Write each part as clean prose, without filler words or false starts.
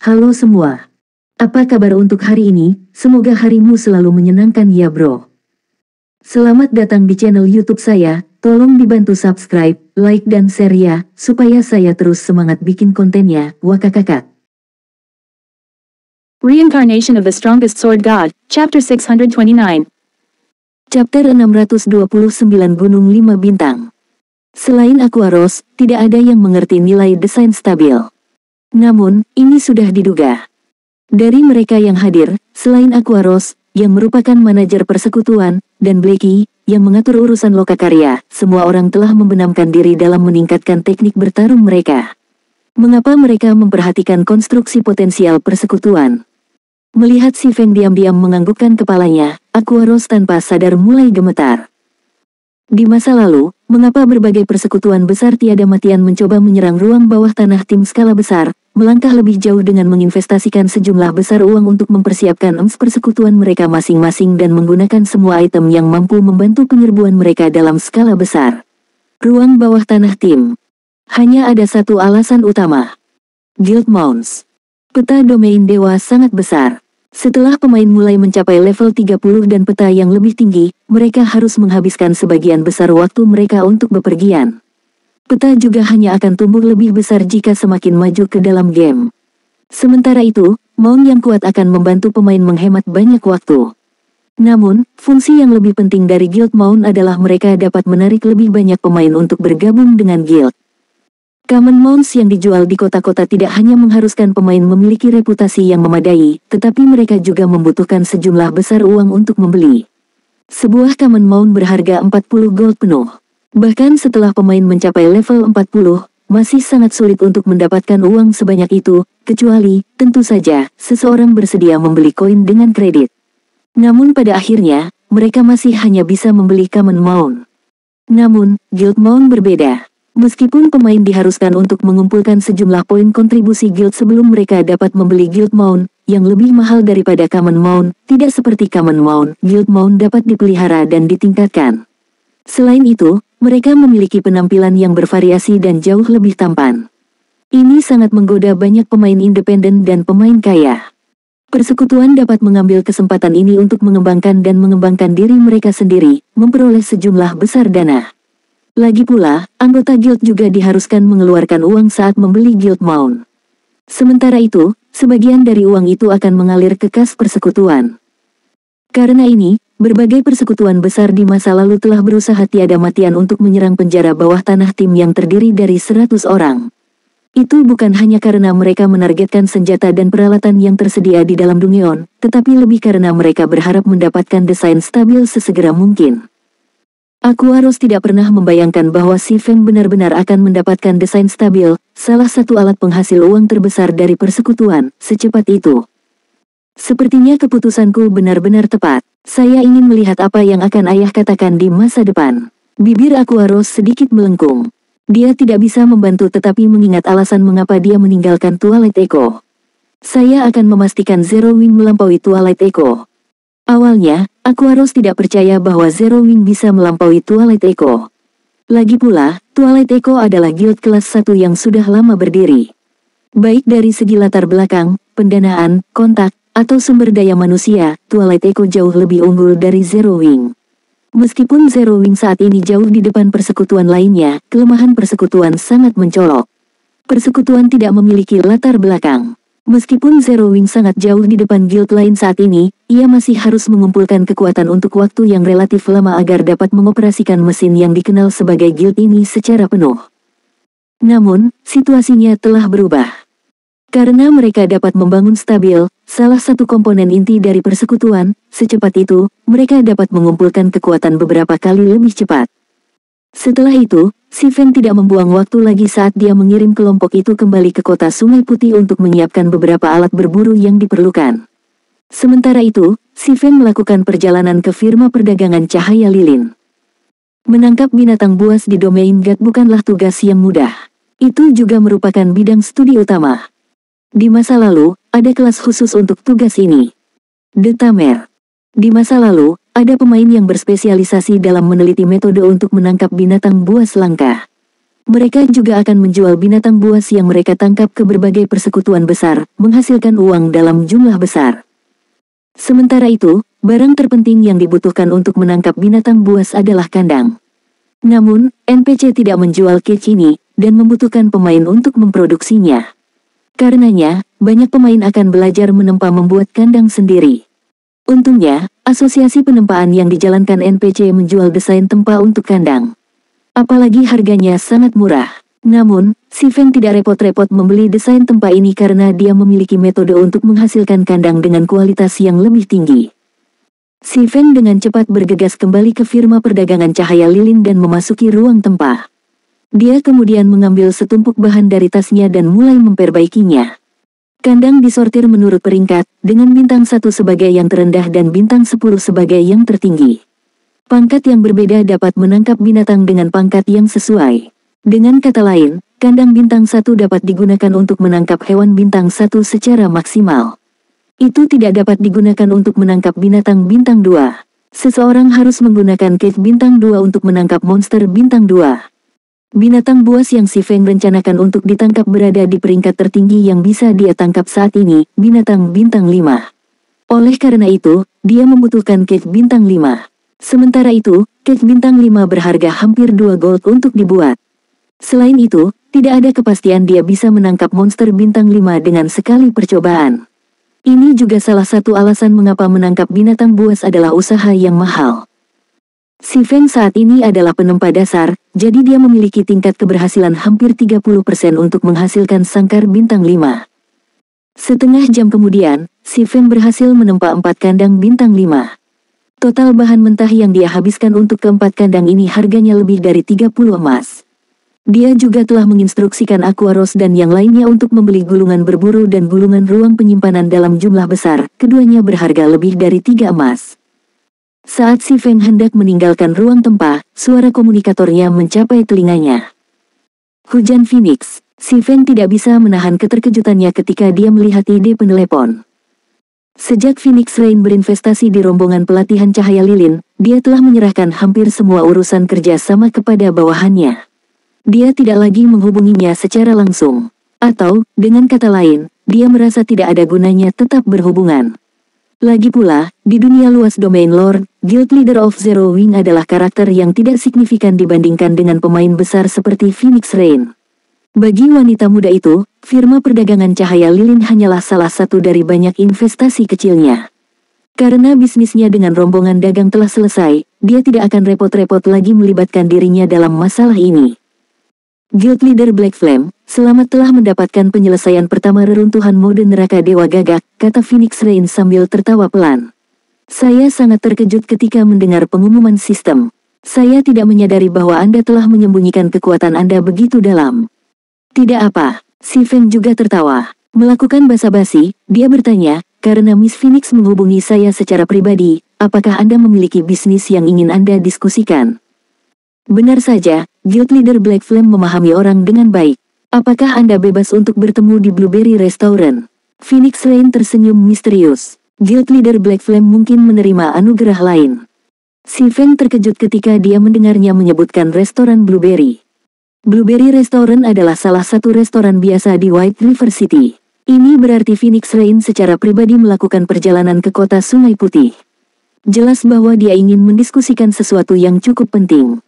Halo semua. Apa kabar untuk hari ini? Semoga harimu selalu menyenangkan ya bro. Selamat datang di channel YouTube saya. Tolong dibantu subscribe, like dan share ya, supaya saya terus semangat bikin kontennya. Wakakakak. Reincarnation of the Strongest Sword God, Chapter 629. Chapter 629 Gunung 5 Bintang. Selain Aquaros, tidak ada yang mengerti nilai desain stabil. Namun, ini sudah diduga. Dari mereka yang hadir, selain Aquaros, yang merupakan manajer persekutuan, dan Blackie, yang mengatur urusan lokakarya, semua orang telah membenamkan diri dalam meningkatkan teknik bertarung mereka. Mengapa mereka memperhatikan konstruksi potensial persekutuan? Melihat si Feng diam-diam menganggukkan kepalanya, Aquaros tanpa sadar mulai gemetar. Di masa lalu, mengapa berbagai persekutuan besar tiada matian mencoba menyerang ruang bawah tanah tim skala besar, melangkah lebih jauh dengan menginvestasikan sejumlah besar uang untuk mempersiapkan persekutuan mereka masing-masing dan menggunakan semua item yang mampu membantu penyerbuan mereka dalam skala besar. Ruang bawah tanah tim. Hanya ada satu alasan utama. Guild Mounts. Peta domain dewa sangat besar. Setelah pemain mulai mencapai level 30 dan peta yang lebih tinggi, mereka harus menghabiskan sebagian besar waktu mereka untuk bepergian. Peta juga hanya akan tumbuh lebih besar jika semakin maju ke dalam game. Sementara itu, mount yang kuat akan membantu pemain menghemat banyak waktu. Namun, fungsi yang lebih penting dari guild mount adalah mereka dapat menarik lebih banyak pemain untuk bergabung dengan guild. Common mounts yang dijual di kota-kota tidak hanya mengharuskan pemain memiliki reputasi yang memadai, tetapi mereka juga membutuhkan sejumlah besar uang untuk membeli. Sebuah common mount berharga 40 gold penuh. Bahkan setelah pemain mencapai level 40, masih sangat sulit untuk mendapatkan uang sebanyak itu, kecuali, tentu saja, seseorang bersedia membeli koin dengan kredit. Namun pada akhirnya, mereka masih hanya bisa membeli common mount. Namun, guild mount berbeda. Meskipun pemain diharuskan untuk mengumpulkan sejumlah poin kontribusi guild sebelum mereka dapat membeli guild mount, yang lebih mahal daripada common mount, tidak seperti common mount, guild mount dapat dipelihara dan ditingkatkan. Selain itu, mereka memiliki penampilan yang bervariasi dan jauh lebih tampan. Ini sangat menggoda banyak pemain independen dan pemain kaya. Persekutuan dapat mengambil kesempatan ini untuk mengembangkan dan mengembangkan diri mereka sendiri, memperoleh sejumlah besar dana. Lagi pula, anggota guild juga diharuskan mengeluarkan uang saat membeli guild mount. Sementara itu, sebagian dari uang itu akan mengalir ke kas persekutuan. Karena ini, berbagai persekutuan besar di masa lalu telah berusaha tiada matian untuk menyerang penjara bawah tanah tim yang terdiri dari 100 orang. Itu bukan hanya karena mereka menargetkan senjata dan peralatan yang tersedia di dalam Dungeon, tetapi lebih karena mereka berharap mendapatkan desain stabil sesegera mungkin. Aquaros tidak pernah membayangkan bahwa si Feng benar-benar akan mendapatkan desain stabil, salah satu alat penghasil uang terbesar dari persekutuan, secepat itu. Sepertinya keputusanku benar-benar tepat. Saya ingin melihat apa yang akan ayah katakan di masa depan. Bibir Aquaros sedikit melengkung. Dia tidak bisa membantu tetapi mengingat alasan mengapa dia meninggalkan Twilight Echo. Saya akan memastikan Zero Wing melampaui Twilight Echo. Awalnya, Aquaros tidak percaya bahwa Zero Wing bisa melampaui Twilight Echo. Lagi pula, Twilight Echo adalah guild kelas 1 yang sudah lama berdiri. Baik dari segi latar belakang, pendanaan, kontak, atau sumber daya manusia, Twilight Echo jauh lebih unggul dari Zero Wing. Meskipun Zero Wing saat ini jauh di depan persekutuan lainnya, kelemahan persekutuan sangat mencolok. Persekutuan tidak memiliki latar belakang. Meskipun Zero Wing sangat jauh di depan guild lain saat ini, ia masih harus mengumpulkan kekuatan untuk waktu yang relatif lama agar dapat mengoperasikan mesin yang dikenal sebagai guild ini secara penuh. Namun, situasinya telah berubah. Karena mereka dapat membangun stabil, salah satu komponen inti dari persekutuan, secepat itu, mereka dapat mengumpulkan kekuatan beberapa kali lebih cepat. Setelah itu, si Feng tidak membuang waktu lagi saat dia mengirim kelompok itu kembali ke kota Sungai Putih untuk menyiapkan beberapa alat berburu yang diperlukan. Sementara itu, si Feng melakukan perjalanan ke firma perdagangan cahaya lilin. Menangkap binatang buas di domain God bukanlah tugas yang mudah. Itu juga merupakan bidang studi utama. Di masa lalu, ada kelas khusus untuk tugas ini. The Tamer. Di masa lalu, ada pemain yang berspesialisasi dalam meneliti metode untuk menangkap binatang buas langka. Mereka juga akan menjual binatang buas yang mereka tangkap ke berbagai persekutuan besar, menghasilkan uang dalam jumlah besar. Sementara itu, barang terpenting yang dibutuhkan untuk menangkap binatang buas adalah kandang. Namun, NPC tidak menjual cage ini, dan membutuhkan pemain untuk memproduksinya. Karenanya, banyak pemain akan belajar menempa membuat kandang sendiri. Untungnya, asosiasi penempaan yang dijalankan NPC menjual desain tempa untuk kandang. Apalagi harganya sangat murah. Namun, si Feng tidak repot-repot membeli desain tempa ini karena dia memiliki metode untuk menghasilkan kandang dengan kualitas yang lebih tinggi. Si Feng dengan cepat bergegas kembali ke firma perdagangan cahaya lilin dan memasuki ruang tempa. Dia kemudian mengambil setumpuk bahan dari tasnya dan mulai memperbaikinya. Kandang disortir menurut peringkat, dengan bintang 1 sebagai yang terendah dan bintang 10 sebagai yang tertinggi. Pangkat yang berbeda dapat menangkap binatang dengan pangkat yang sesuai. Dengan kata lain, kandang bintang 1 dapat digunakan untuk menangkap hewan bintang 1 secara maksimal. Itu tidak dapat digunakan untuk menangkap binatang bintang 2. Seseorang harus menggunakan cage bintang 2 untuk menangkap monster bintang 2. Binatang buas yang si Feng rencanakan untuk ditangkap berada di peringkat tertinggi yang bisa dia tangkap saat ini, binatang bintang 5. Oleh karena itu, dia membutuhkan cage bintang 5. Sementara itu, cage bintang 5 berharga hampir 2 gold untuk dibuat. Selain itu, tidak ada kepastian dia bisa menangkap monster bintang 5 dengan sekali percobaan. Ini juga salah satu alasan mengapa menangkap binatang buas adalah usaha yang mahal. Si Feng saat ini adalah penempa dasar, jadi dia memiliki tingkat keberhasilan hampir 30% untuk menghasilkan sangkar bintang 5. Setengah jam kemudian, si Feng berhasil menempa 4 kandang bintang 5. Total bahan mentah yang dia habiskan untuk keempat kandang ini harganya lebih dari 30 emas. Dia juga telah menginstruksikan Aquaros dan yang lainnya untuk membeli gulungan berburu dan gulungan ruang penyimpanan dalam jumlah besar, keduanya berharga lebih dari 3 emas. Saat si Feng hendak meninggalkan ruang tempa, suara komunikatornya mencapai telinganya. Hujan Phoenix. Si Feng tidak bisa menahan keterkejutannya ketika dia melihat ide penelepon. Sejak Phoenix Rain berinvestasi di rombongan pelatihan cahaya lilin, dia telah menyerahkan hampir semua urusan kerja sama kepada bawahannya. Dia tidak lagi menghubunginya secara langsung. Atau, dengan kata lain, dia merasa tidak ada gunanya tetap berhubungan. Lagi pula, di dunia luas Domain Lord, Guild Leader of Zero Wing adalah karakter yang tidak signifikan dibandingkan dengan pemain besar seperti Phoenix Rain. Bagi wanita muda itu, firma perdagangan cahaya lilin hanyalah salah satu dari banyak investasi kecilnya. Karena bisnisnya dengan rombongan dagang telah selesai, dia tidak akan repot-repot lagi melibatkan dirinya dalam masalah ini. Guild Leader Black Flame, selamat telah mendapatkan penyelesaian pertama reruntuhan mode neraka Dewa Gagak, kata Phoenix Rain sambil tertawa pelan. Saya sangat terkejut ketika mendengar pengumuman sistem. Saya tidak menyadari bahwa Anda telah menyembunyikan kekuatan Anda begitu dalam. Tidak apa, si Feng juga tertawa. Melakukan basa-basi, dia bertanya, karena Miss Phoenix menghubungi saya secara pribadi, apakah Anda memiliki bisnis yang ingin Anda diskusikan? Benar saja, Guild Leader Black Flame memahami orang dengan baik. Apakah Anda bebas untuk bertemu di Blueberry Restaurant? Phoenix Rain tersenyum misterius. Guild Leader Black Flame mungkin menerima anugerah lain. Si Feng terkejut ketika dia mendengarnya menyebutkan restoran Blueberry. Blueberry Restaurant adalah salah satu restoran biasa di White River City. Ini berarti Phoenix Rain secara pribadi melakukan perjalanan ke kota Sungai Putih. Jelas bahwa dia ingin mendiskusikan sesuatu yang cukup penting.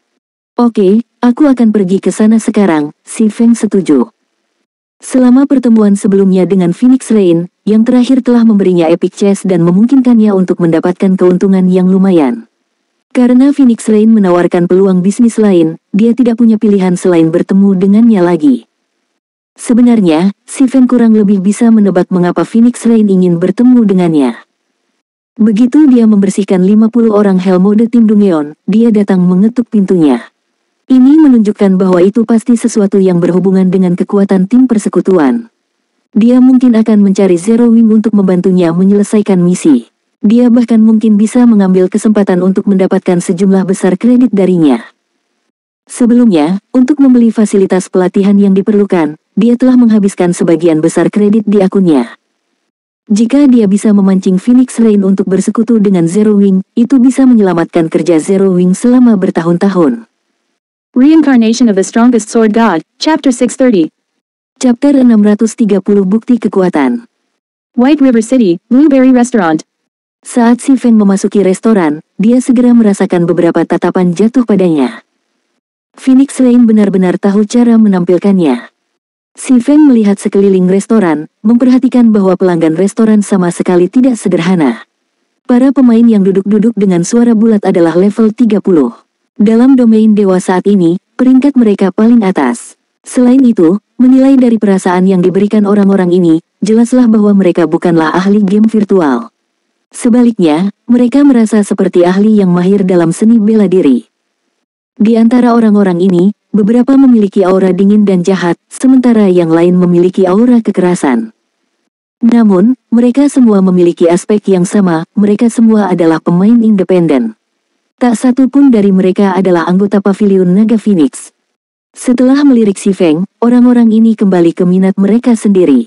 Oke, aku akan pergi ke sana sekarang, si Feng setuju. Selama pertemuan sebelumnya dengan Phoenix Rain, yang terakhir telah memberinya epic chest dan memungkinkannya untuk mendapatkan keuntungan yang lumayan. Karena Phoenix Rain menawarkan peluang bisnis lain, dia tidak punya pilihan selain bertemu dengannya lagi. Sebenarnya, si Feng kurang lebih bisa menebak mengapa Phoenix Rain ingin bertemu dengannya. Begitu dia membersihkan 50 orang Hell Mode tim Dungeon, dia datang mengetuk pintunya. Ini menunjukkan bahwa itu pasti sesuatu yang berhubungan dengan kekuatan tim persekutuan. Dia mungkin akan mencari Zero Wing untuk membantunya menyelesaikan misi. Dia bahkan mungkin bisa mengambil kesempatan untuk mendapatkan sejumlah besar kredit darinya. Sebelumnya, untuk membeli fasilitas pelatihan yang diperlukan, dia telah menghabiskan sebagian besar kredit di akunnya. Jika dia bisa memancing Phoenix Rain untuk bersekutu dengan Zero Wing, itu bisa menyelamatkan kerja Zero Wing selama bertahun-tahun. Reincarnation of the Strongest Sword God, Chapter 630. Chapter 630 Bukti Kekuatan. White River City, Blueberry Restaurant. Saat Si Feng memasuki restoran, dia segera merasakan beberapa tatapan jatuh padanya. Phoenix Rain benar-benar tahu cara menampilkannya. Si Feng melihat sekeliling restoran, memperhatikan bahwa pelanggan restoran sama sekali tidak sederhana. Para pemain yang duduk-duduk dengan suara bulat adalah level 30. Dalam domain dewa saat ini, peringkat mereka paling atas. Selain itu, menilai dari perasaan yang diberikan orang-orang ini, jelaslah bahwa mereka bukanlah ahli game virtual. Sebaliknya, mereka merasa seperti ahli yang mahir dalam seni bela diri. Di antara orang-orang ini, beberapa memiliki aura dingin dan jahat, sementara yang lain memiliki aura kekerasan. Namun, mereka semua memiliki aspek yang sama, mereka semua adalah pemain independen. Tak satu pun dari mereka adalah anggota Pavilion Naga Phoenix. Setelah melirik Si Feng, orang-orang ini kembali ke minat mereka sendiri.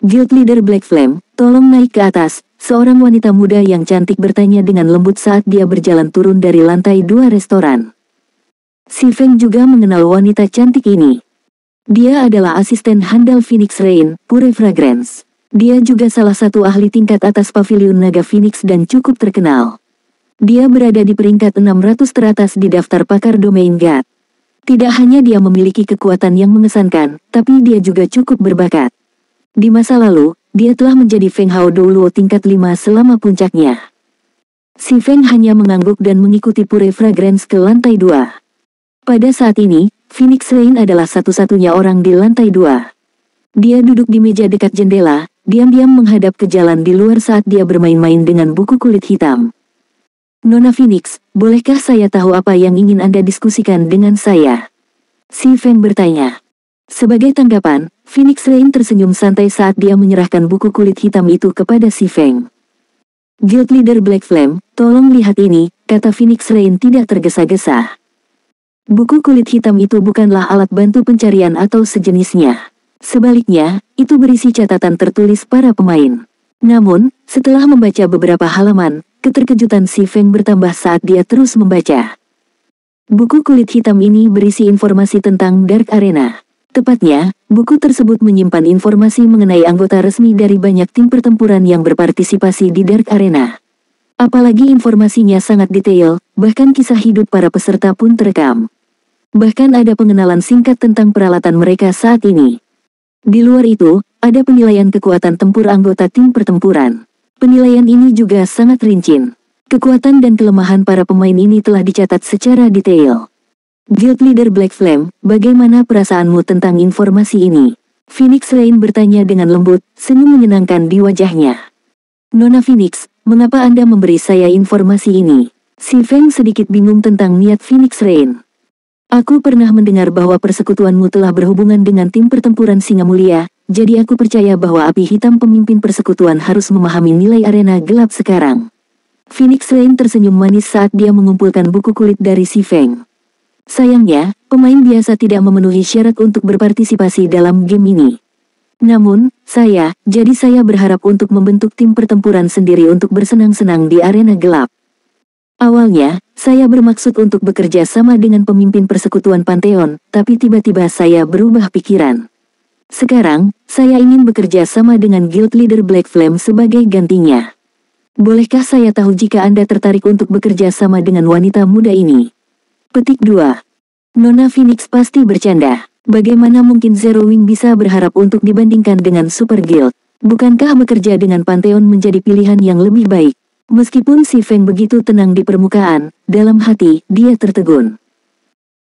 Guild Leader Black Flame, tolong naik ke atas, seorang wanita muda yang cantik bertanya dengan lembut saat dia berjalan turun dari lantai 2 restoran. Si Feng juga mengenal wanita cantik ini. Dia adalah asisten handal Phoenix Rain, Pure Fragrance. Dia juga salah satu ahli tingkat atas Pavilion Naga Phoenix dan cukup terkenal. Dia berada di peringkat 600 teratas di daftar pakar domain God. Tidak hanya dia memiliki kekuatan yang mengesankan, tapi dia juga cukup berbakat. Di masa lalu, dia telah menjadi Feng Hao Doulo tingkat 5 selama puncaknya. Si Feng hanya mengangguk dan mengikuti Pure Fragrance ke lantai 2. Pada saat ini, Phoenix Rain adalah satu-satunya orang di lantai 2. Dia duduk di meja dekat jendela, diam-diam menghadap ke jalan di luar saat dia bermain-main dengan buku kulit hitam. Nona Phoenix, bolehkah saya tahu apa yang ingin Anda diskusikan dengan saya? Si Feng bertanya. Sebagai tanggapan, Phoenix Rain tersenyum santai saat dia menyerahkan buku kulit hitam itu kepada Si Feng. Guild Leader Black Flame, tolong lihat ini, kata Phoenix Rain tidak tergesa-gesa. Buku kulit hitam itu bukanlah alat bantu pencarian atau sejenisnya. Sebaliknya, itu berisi catatan tertulis para pemain. Namun, setelah membaca beberapa halaman, keterkejutan Si Feng bertambah saat dia terus membaca. Buku kulit hitam ini berisi informasi tentang Dark Arena. Tepatnya, buku tersebut menyimpan informasi mengenai anggota resmi dari banyak tim pertempuran yang berpartisipasi di Dark Arena. Apalagi informasinya sangat detail, bahkan kisah hidup para peserta pun terekam. Bahkan ada pengenalan singkat tentang peralatan mereka saat ini. Di luar itu, ada penilaian kekuatan tempur anggota tim pertempuran. Penilaian ini juga sangat rinci. Kekuatan dan kelemahan para pemain ini telah dicatat secara detail. Guild Leader Black Flame, bagaimana perasaanmu tentang informasi ini? Phoenix Rain bertanya dengan lembut, senyum menyenangkan di wajahnya. Nona Phoenix, mengapa Anda memberi saya informasi ini? Si Feng sedikit bingung tentang niat Phoenix Rain. Aku pernah mendengar bahwa persekutuanmu telah berhubungan dengan tim pertempuran Singa Mulia, jadi aku percaya bahwa api hitam pemimpin persekutuan harus memahami nilai arena gelap sekarang. Phoenix Rain tersenyum manis saat dia mengumpulkan buku kulit dari Si Feng. Sayangnya, pemain biasa tidak memenuhi syarat untuk berpartisipasi dalam game ini. Namun, jadi saya berharap untuk membentuk tim pertempuran sendiri untuk bersenang-senang di arena gelap. Awalnya, saya bermaksud untuk bekerja sama dengan pemimpin persekutuan Pantheon, tapi tiba-tiba saya berubah pikiran. Sekarang, saya ingin bekerja sama dengan Guild Leader Black Flame sebagai gantinya. Bolehkah saya tahu jika Anda tertarik untuk bekerja sama dengan wanita muda ini? Petik 2. Nona Phoenix pasti bercanda. Bagaimana mungkin Zero Wing bisa berharap untuk dibandingkan dengan Super Guild? Bukankah bekerja dengan Pantheon menjadi pilihan yang lebih baik? Meskipun Si Feng begitu tenang di permukaan, dalam hati, dia tertegun.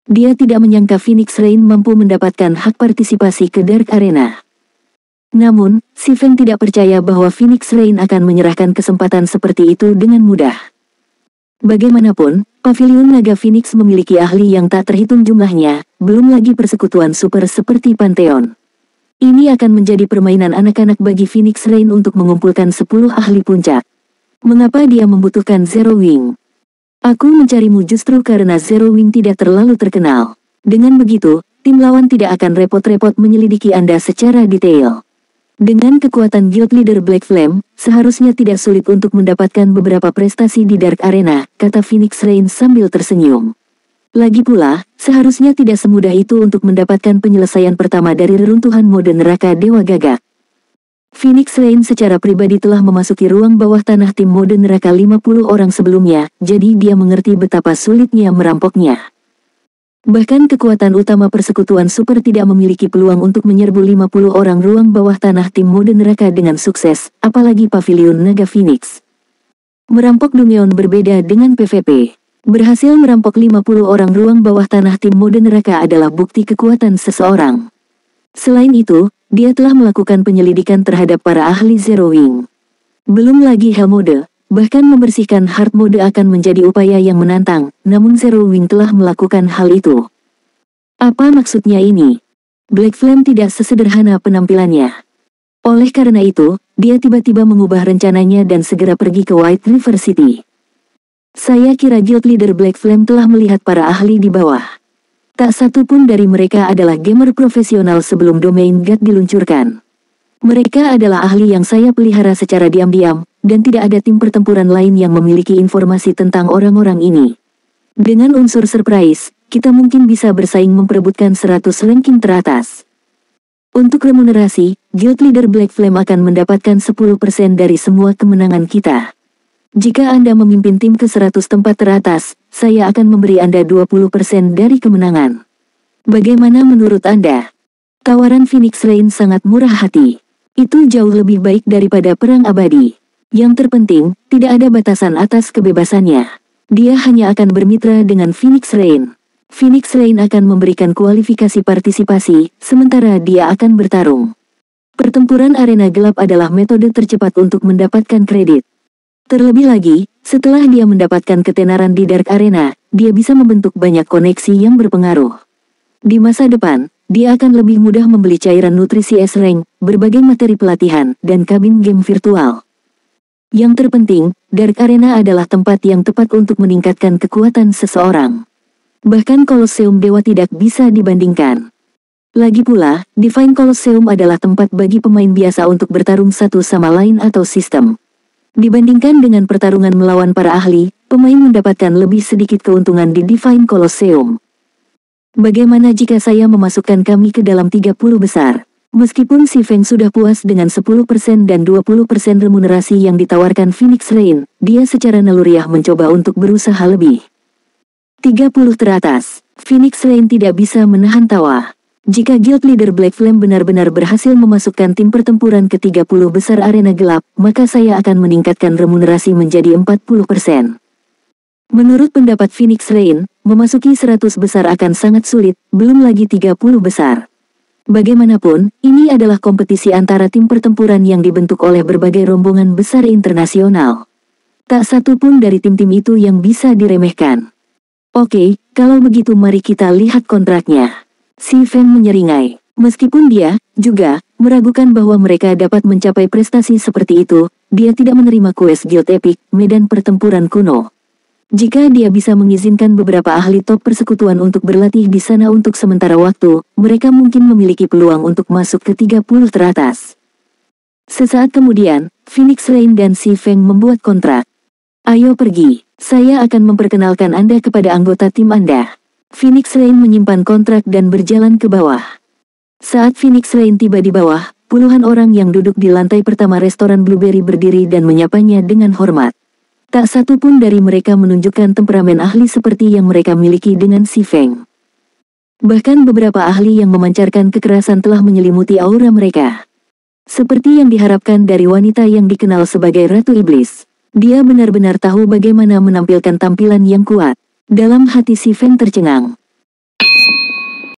Dia tidak menyangka Phoenix Rain mampu mendapatkan hak partisipasi ke Dark Arena. Namun, Si Feng tidak percaya bahwa Phoenix Rain akan menyerahkan kesempatan seperti itu dengan mudah. Bagaimanapun, Pavilion Naga Phoenix memiliki ahli yang tak terhitung jumlahnya, belum lagi persekutuan super seperti Pantheon. Ini akan menjadi permainan anak-anak bagi Phoenix Rain untuk mengumpulkan 10 ahli puncak. Mengapa dia membutuhkan Zero Wing? Aku mencarimu justru karena Zero Wing tidak terlalu terkenal. Dengan begitu, tim lawan tidak akan repot-repot menyelidiki Anda secara detail. Dengan kekuatan Guild Leader Black Flame, seharusnya tidak sulit untuk mendapatkan beberapa prestasi di Dark Arena, kata Phoenix Rain sambil tersenyum. Lagi pula, seharusnya tidak semudah itu untuk mendapatkan penyelesaian pertama dari reruntuhan mode neraka Dewa Gagak. Phoenix Rain secara pribadi telah memasuki ruang bawah tanah tim mode neraka 50 orang sebelumnya, jadi dia mengerti betapa sulitnya merampoknya. Bahkan kekuatan utama persekutuan super tidak memiliki peluang untuk menyerbu 50 orang ruang bawah tanah tim mode neraka dengan sukses, apalagi Pavilion Naga Phoenix. Merampok Dungeon berbeda dengan PvP. Berhasil merampok 50 orang ruang bawah tanah tim mode neraka adalah bukti kekuatan seseorang. Selain itu, dia telah melakukan penyelidikan terhadap para ahli Zero Wing. Belum lagi Hell Mode, bahkan membersihkan Hard Mode akan menjadi upaya yang menantang, namun Zero Wing telah melakukan hal itu. Apa maksudnya ini? Black Flame tidak sesederhana penampilannya. Oleh karena itu, dia tiba-tiba mengubah rencananya dan segera pergi ke White River City. Saya kira Guild Leader Black Flame telah melihat para ahli di bawah. Tak satu pun dari mereka adalah gamer profesional sebelum Domain God diluncurkan. Mereka adalah ahli yang saya pelihara secara diam-diam, dan tidak ada tim pertempuran lain yang memiliki informasi tentang orang-orang ini. Dengan unsur surprise, kita mungkin bisa bersaing memperebutkan 100 ranking teratas. Untuk remunerasi, Guild Leader Black Flame akan mendapatkan 10% dari semua kemenangan kita. Jika Anda memimpin tim ke 100 tempat teratas, saya akan memberi Anda 20% dari kemenangan. Bagaimana menurut Anda? Tawaran Phoenix Rain sangat murah hati. Itu jauh lebih baik daripada perang abadi. Yang terpenting, tidak ada batasan atas kebebasannya. Dia hanya akan bermitra dengan Phoenix Rain. Phoenix Rain akan memberikan kualifikasi partisipasi, sementara dia akan bertarung. Pertempuran arena gelap adalah metode tercepat untuk mendapatkan kredit. Terlebih lagi, setelah dia mendapatkan ketenaran di Dark Arena, dia bisa membentuk banyak koneksi yang berpengaruh. Di masa depan, dia akan lebih mudah membeli cairan nutrisi S-Rank, berbagai materi pelatihan, dan kabin game virtual. Yang terpenting, Dark Arena adalah tempat yang tepat untuk meningkatkan kekuatan seseorang. Bahkan Colosseum Dewa tidak bisa dibandingkan. Lagi pula, Divine Colosseum adalah tempat bagi pemain biasa untuk bertarung satu sama lain atau sistem. Dibandingkan dengan pertarungan melawan para ahli, pemain mendapatkan lebih sedikit keuntungan di Divine Colosseum. Bagaimana jika saya memasukkan kami ke dalam 30 besar? Meskipun si Feng sudah puas dengan 10% dan 20% remunerasi yang ditawarkan Phoenix Rain, dia secara naluriah mencoba untuk berusaha lebih. 30 teratas, Phoenix Rain tidak bisa menahan tawa. Jika Guild Leader Black Flame benar-benar berhasil memasukkan tim pertempuran ke 30 besar arena gelap, maka saya akan meningkatkan remunerasi menjadi 40%. Menurut pendapat Phoenix Rain, memasuki 100 besar akan sangat sulit, belum lagi 30 besar. Bagaimanapun, ini adalah kompetisi antara tim pertempuran yang dibentuk oleh berbagai rombongan besar internasional. Tak satu pun dari tim-tim itu yang bisa diremehkan. Oke, kalau begitu mari kita lihat kontraknya. Si Feng menyeringai. Meskipun dia, juga, meragukan bahwa mereka dapat mencapai prestasi seperti itu, dia tidak menerima quest Guild Epic, medan pertempuran kuno. Jika dia bisa mengizinkan beberapa ahli top persekutuan untuk berlatih di sana untuk sementara waktu, mereka mungkin memiliki peluang untuk masuk ke 30 teratas. Sesaat kemudian, Phoenix Rain dan Si Feng membuat kontrak. Ayo pergi, saya akan memperkenalkan Anda kepada anggota tim Anda. Phoenix Rain menyimpan kontrak dan berjalan ke bawah. Saat Phoenix Rain tiba di bawah, puluhan orang yang duduk di lantai pertama restoran Blueberry berdiri dan menyapanya dengan hormat. Tak satu pun dari mereka menunjukkan temperamen ahli seperti yang mereka miliki dengan Si Feng. Bahkan beberapa ahli yang memancarkan kekerasan telah menyelimuti aura mereka. Seperti yang diharapkan dari wanita yang dikenal sebagai Ratu Iblis. Dia benar-benar tahu bagaimana menampilkan tampilan yang kuat. Dalam hati Si Feng tercengang.